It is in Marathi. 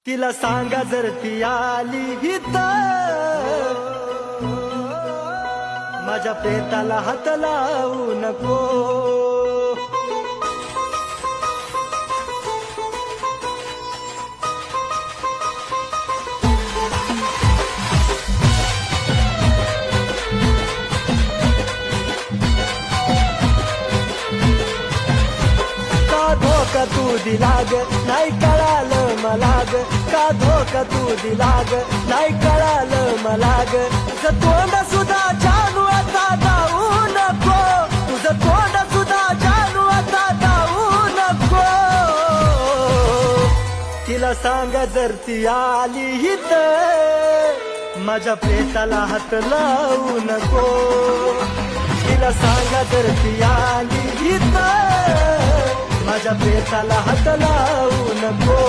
तिला सांगा जर ती आली इथं, माझ्या प्रेताला हात लावू नको. का धोका तू दिला ग, नाही कळालं मला ग. का धोका तू दिला ग, नाही कळालं मला ग. तुझं तोंड सुद्धा जानू आता जाऊ नको, तुझं तोंड सुद्धा जानू आता जाऊ नको. तिला सांगा जर ती आली इथं, माझ्या प्रेताला हात लावू नको. तिला सांगा जर ती आली इथं, माझ्या प्रेताला हात लावू नको.